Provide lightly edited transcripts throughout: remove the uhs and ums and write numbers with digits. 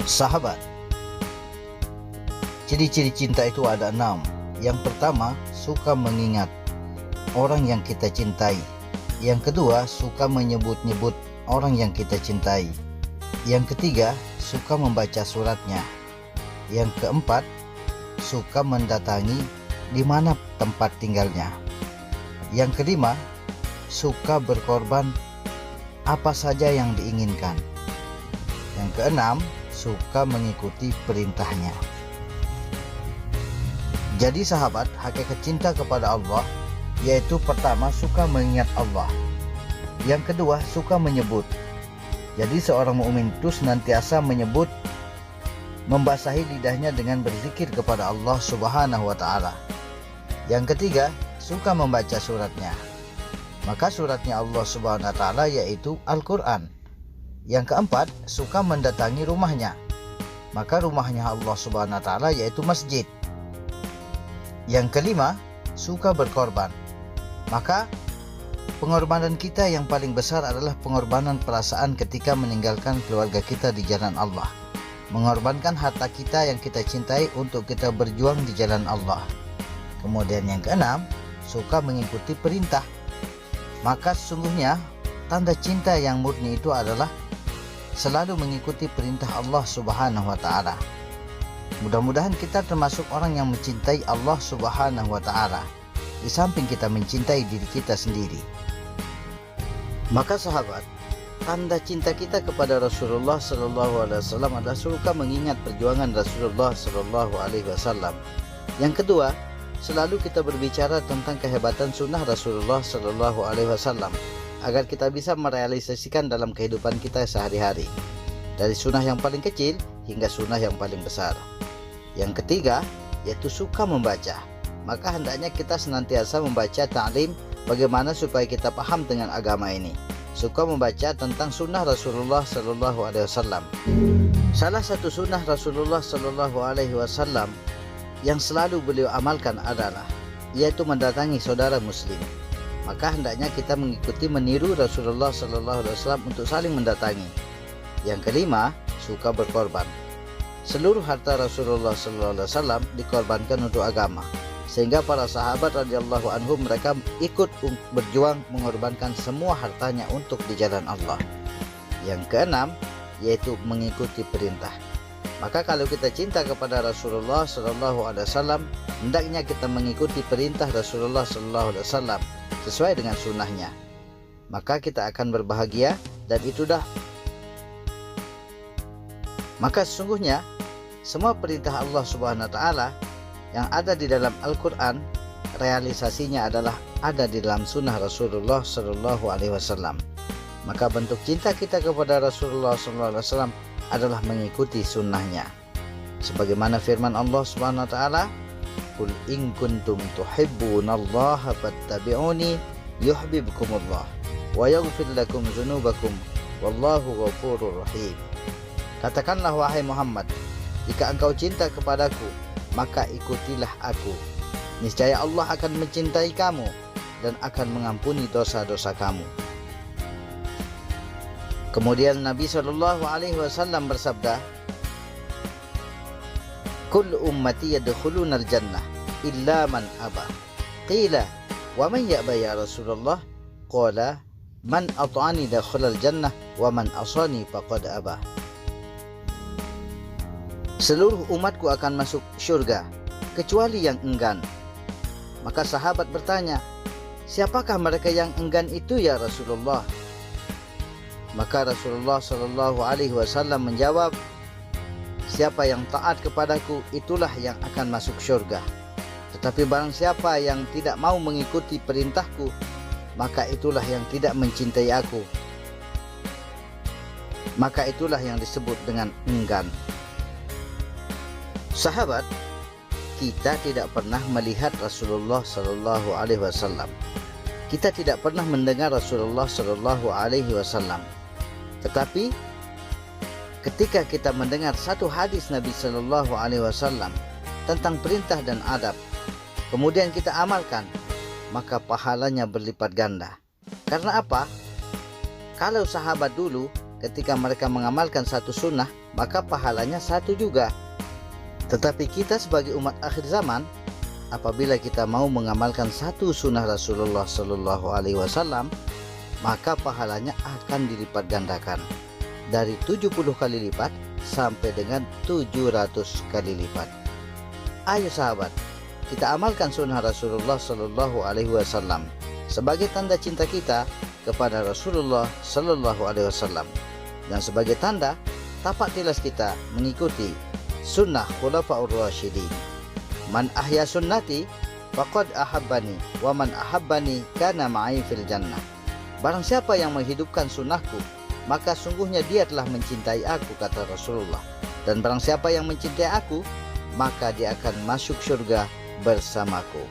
Sahabat, ciri-ciri cinta itu ada 6. Yang pertama, suka mengingat orang yang kita cintai. Yang kedua, suka menyebut-nyebut orang yang kita cintai. Yang ketiga, suka membaca suratnya. Yang keempat, suka mendatangi di mana tempat tinggalnya. Yang kelima, suka berkorban apa saja yang diinginkan. Yang keenam, suka mengikuti perintahnya. Jadi sahabat, hakikat cinta kepada Allah yaitu pertama, suka mengingat Allah. Yang kedua, suka menyebut. Jadi seorang mukmin itu senantiasa menyebut, membasahi lidahnya dengan berzikir kepada Allah Subhanahu wa taala. Yang ketiga, suka membaca suratnya. Maka suratnya Allah Subhanahu wa taala yaitu Al-Qur'an. Yang keempat, suka mendatangi rumahnya. Maka rumahnya Allah Subhanahu wa taala yaitu masjid. Yang kelima, suka berkorban. Maka pengorbanan kita yang paling besar adalah pengorbanan perasaan ketika meninggalkan keluarga kita di jalan Allah. Mengorbankan harta kita yang kita cintai untuk kita berjuang di jalan Allah. Kemudian yang keenam, suka mengikuti perintah. Maka sesungguhnya tanda cinta yang murni itu adalah selalu mengikuti perintah Allah Subhanahu wa taala. Mudah-mudahan kita termasuk orang yang mencintai Allah Subhanahu wa taala, di samping kita mencintai diri kita sendiri. Maka sahabat, tanda cinta kita kepada Rasulullah sallallahu alaihi wasallam adalah suka mengingat perjuangan Rasulullah sallallahu alaihi wasallam. Yang kedua, selalu kita berbicara tentang kehebatan sunnah Rasulullah sallallahu alaihi wasallam agar kita bisa merealisasikan dalam kehidupan kita sehari-hari, dari sunnah yang paling kecil hingga sunnah yang paling besar. Yang ketiga, yaitu suka membaca. Maka hendaknya kita senantiasa membaca ta'lim bagaimana supaya kita paham dengan agama ini. Suka membaca tentang sunnah Rasulullah sallallahu alaihi wasallam. Salah satu sunnah Rasulullah sallallahu alaihi wasallam yang selalu beliau amalkan adalah yaitu mendatangi saudara muslim. Maka hendaknya kita mengikuti meniru Rasulullah sallallahu alaihi wasallam untuk saling mendatangi. Yang kelima, suka berkorban. Seluruh harta Rasulullah sallallahu alaihi wasallam dikorbankan untuk agama, sehingga para sahabat radhiyallahu anhum mereka ikut berjuang mengorbankan semua hartanya untuk di jalan Allah. Yang keenam, yaitu mengikuti perintah. Maka kalau kita cinta kepada Rasulullah sallallahu alaihi wasallam, hendaknya kita mengikuti perintah Rasulullah sallallahu alaihi wasallam sesuai dengan sunnahnya. Maka kita akan berbahagia, dan itu dah. Maka sesungguhnya semua perintah Allah Subhanahu wa taala yang ada di dalam Al-Quran, realisasinya adalah ada di dalam sunnah Rasulullah sallallahu alaihi wasallam. Maka bentuk cinta kita kepada Rasulullah sallallahu alaihi wasallam adalah mengikuti sunnahnya. Sebagaimana firman Allah Subhanahu wa taala, "Qul in kuntum tuhibbunallaha fattabi'uni yuhibbukumullah wa yaghfir lakum dzunubakum wallahu ghafurur rahim." Katakanlah wahai Muhammad, jika engkau cinta kepadaku, maka ikutilah aku. Niscaya Allah akan mencintai kamu dan akan mengampuni dosa-dosa kamu. Kemudian Nabi sallallahu alaihi wasallam bersabda, "Kullu ummati yadkhuluna al-jannah illa man aba." Qila, "Wa man ya'ba ya Rasulullah?" Qala, "Man ata'ani dakhala al-jannah wa man asani faqad aba." Seluruh umatku akan masuk syurga kecuali yang enggan. Maka sahabat bertanya, "Siapakah mereka yang enggan itu ya Rasulullah?" Maka Rasulullah sallallahu alaihi wasallam menjawab, "Siapa yang taat kepadaku itulah yang akan masuk syurga. Tetapi barang siapa yang tidak mau mengikuti perintahku, maka itulah yang tidak mencintai aku. Maka itulah yang disebut dengan enggan." Sahabat, kita tidak pernah melihat Rasulullah sallallahu alaihi wasallam. Kita tidak pernah mendengar Rasulullah sallallahu alaihi wasallam. Tetapi ketika kita mendengar satu hadis Nabi sallallahu alaihi wasallam tentang perintah dan adab, kemudian kita amalkan, maka pahalanya berlipat ganda. Karena apa? Kalau sahabat dulu ketika mereka mengamalkan satu sunnah, maka pahalanya satu juga. Tetapi kita sebagai umat akhir zaman, apabila kita mau mengamalkan satu sunnah Rasulullah Sallallahu Alaihi Wasallam, maka pahalanya akan dilipat gandakan dari 70 kali lipat sampai dengan 700 kali lipat. Ayo sahabat, kita amalkan sunnah Rasulullah Sallallahu Alaihi Wasallam sebagai tanda cinta kita kepada Rasulullah Sallallahu Alaihi Wasallam, dan sebagai tanda tapak tilas kita mengikuti sunnah Khulafaur Rasyidin. Man ahya sunnati faqad ahabbani wa man ahabbani kana ma'i fil jannah. Barang siapa yang menghidupkan sunnahku, maka sungguhnya dia telah mencintai aku, kata Rasulullah. Dan barang siapa yang mencintai aku, maka dia akan masuk surga bersamaku.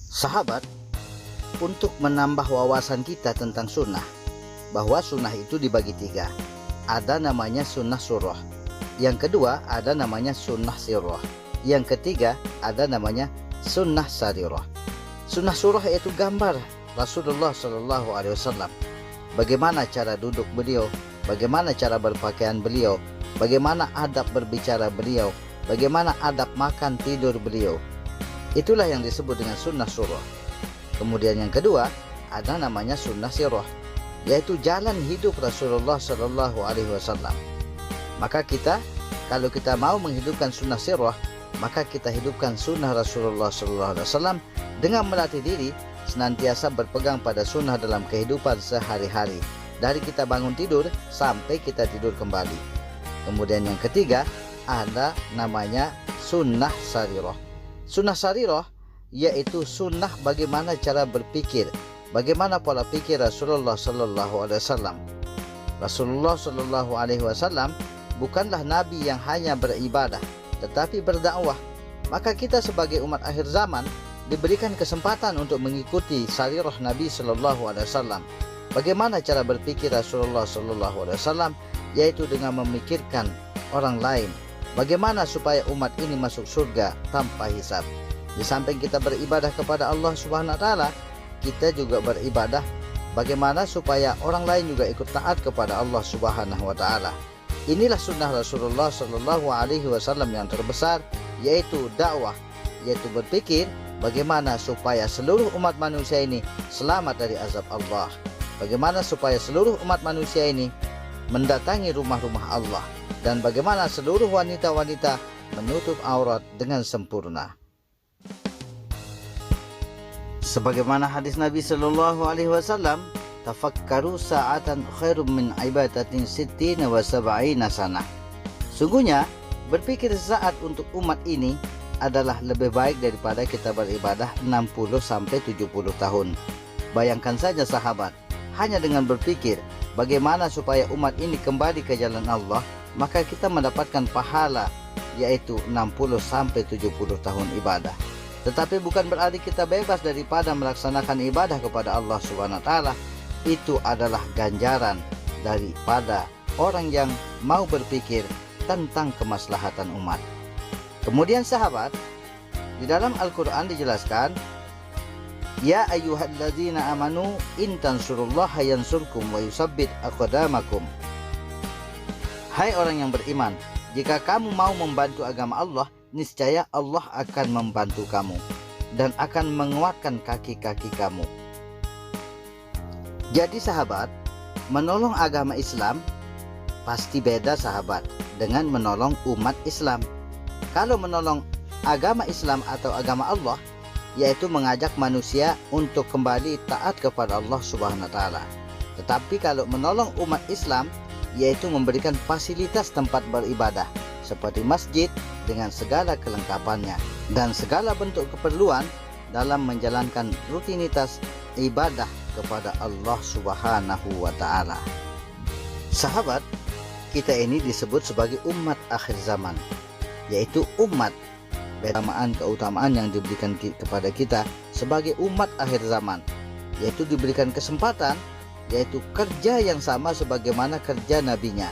Sahabat, untuk menambah wawasan kita tentang sunnah, bahwa sunnah itu dibagi tiga. Ada namanya sunnah surah, yang kedua ada namanya sunnah sirrah, yang ketiga ada namanya sunnah sarirah. Sunnah surah yaitu gambar Rasulullah Sallallahu Alaihi Wasallam, bagaimana cara duduk beliau, bagaimana cara berpakaian beliau, bagaimana adab berbicara beliau, bagaimana adab makan tidur beliau. Itulah yang disebut dengan sunnah surah. Kemudian yang kedua ada namanya sunnah sirrah, yaitu jalan hidup Rasulullah Sallallahu Alaihi Wasallam. Maka kalau kita mau menghidupkan sunnah sirrah, maka kita hidupkan sunnah Rasulullah Sallallahu Alaihi Wasallam dengan melatih diri senantiasa berpegang pada sunnah dalam kehidupan sehari-hari, dari kita bangun tidur sampai kita tidur kembali. Kemudian yang ketiga ada namanya sunnah sarirah. Sunnah sarirah yaitu sunnah bagaimana cara berpikir, bagaimana pola pikir Rasulullah Sallallahu Alaihi Wasallam. Rasulullah Sallallahu Alaihi Wasallam bukanlah nabi yang hanya beribadah, tetapi berdakwah. Maka kita sebagai umat akhir zaman diberikan kesempatan untuk mengikuti sarirah Nabi Sallallahu Alaihi Wasallam. Bagaimana cara berpikir Rasulullah Sallallahu Alaihi Wasallam, yaitu dengan memikirkan orang lain. Bagaimana supaya umat ini masuk surga tanpa hisab. Di samping kita beribadah kepada Allah Subhanahu wa taala, kita juga beribadah bagaimana supaya orang lain juga ikut taat kepada Allah Subhanahu wa taala. Inilah sunnah Rasulullah Sallallahu Alaihi Wasallam yang terbesar, yaitu dakwah, yaitu berpikir bagaimana supaya seluruh umat manusia ini selamat dari azab Allah. Bagaimana supaya seluruh umat manusia ini mendatangi rumah-rumah Allah, dan bagaimana seluruh wanita-wanita menutup aurat dengan sempurna. Sebagaimana hadis Nabi Sallallahu Alaihi Wasallam, tafakkaru sa'atan khairum min ibadatin sittina wa sab'ina sanah. Sungguhnya berpikir saat untuk umat ini adalah lebih baik daripada kita beribadah 60 sampai 70 tahun. Bayangkan saja sahabat, hanya dengan berpikir bagaimana supaya umat ini kembali ke jalan Allah, maka kita mendapatkan pahala yaitu 60 sampai 70 tahun ibadah. Tetapi bukan berarti kita bebas daripada melaksanakan ibadah kepada Allah Subhanahu wa taala. Itu adalah ganjaran daripada orang yang mau berpikir tentang kemaslahatan umat. Kemudian sahabat, di dalam Al-Qur'an dijelaskan, ya ayyuhalladzina amanu in tansurullaha yansurkum wa yusabbit aqdamakum. Hai orang yang beriman, jika kamu mau membantu agama Allah, niscaya Allah akan membantu kamu dan akan menguatkan kaki-kaki kamu. Jadi sahabat, menolong agama Islam pasti beda sahabat dengan menolong umat Islam. Kalau menolong agama Islam atau agama Allah, yaitu mengajak manusia untuk kembali taat kepada Allah Subhanahu wa taala. Tetapi kalau menolong umat Islam, yaitu memberikan fasilitas tempat beribadah seperti masjid dengan segala kelengkapannya dan segala bentuk keperluan dalam menjalankan rutinitas ibadah kepada Allah Subhanahu wa taala. Sahabat, kita ini disebut sebagai umat akhir zaman, yaitu umat keutamaan yang diberikan kepada kita sebagai umat akhir zaman, yaitu diberikan kesempatan, yaitu kerja yang sama sebagaimana kerja nabinya,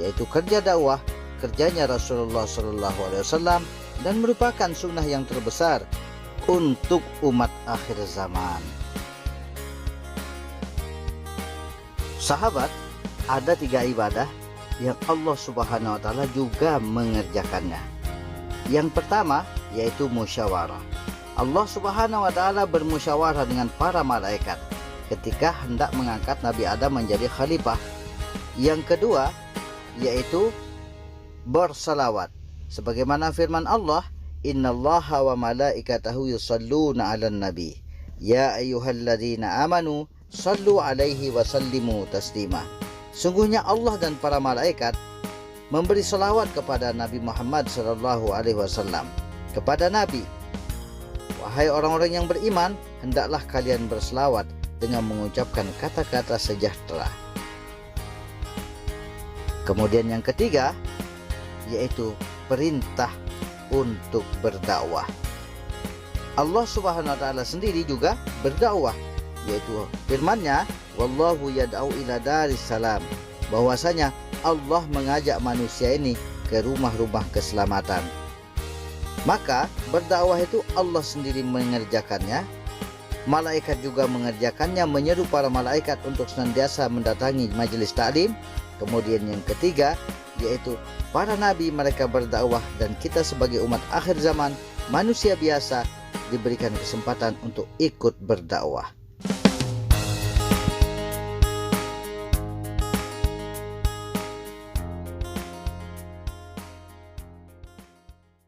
yaitu kerja dakwah, kerjanya Rasulullah Sallallahu Alaihi Wasallam, dan merupakan sunnah yang terbesar untuk umat akhir zaman. Sahabat, ada 3 ibadah yang Allah Subhanahu wa Ta'ala juga mengerjakannya. Yang pertama yaitu musyawarah. Allah Subhanahu wa Ta'ala bermusyawarah dengan para malaikat ketika hendak mengangkat Nabi Adam menjadi khalifah. Yang kedua yaitu bersalawat, sebagaimana firman Allah, innallaha wa malaikatahu yusalluna 'alan nabi ya ayyuhalladzina amanu sallu 'alaihi wa sallimu taslima. Sungguhnya Allah dan para malaikat memberi selawat kepada Nabi Muhammad SAW. Kepada Nabi, wahai orang-orang yang beriman, hendaklah kalian berselawat dengan mengucapkan kata-kata sejahtera. Kemudian yang ketiga yaitu perintah untuk berdakwah. Allah Subhanahu wa Ta'ala sendiri juga berdakwah, yaitu firman-Nya, wallahu yad'u ila daris salam, bahwasanya Allah mengajak manusia ini ke rumah-rumah keselamatan. Maka berdakwah itu Allah sendiri mengerjakannya, malaikat juga mengerjakannya, menyeru para malaikat untuk senantiasa mendatangi majelis taklim. Kemudian yang ketiga yaitu para nabi mereka berdakwah, dan kita sebagai umat akhir zaman, manusia biasa, diberikan kesempatan untuk ikut berdakwah.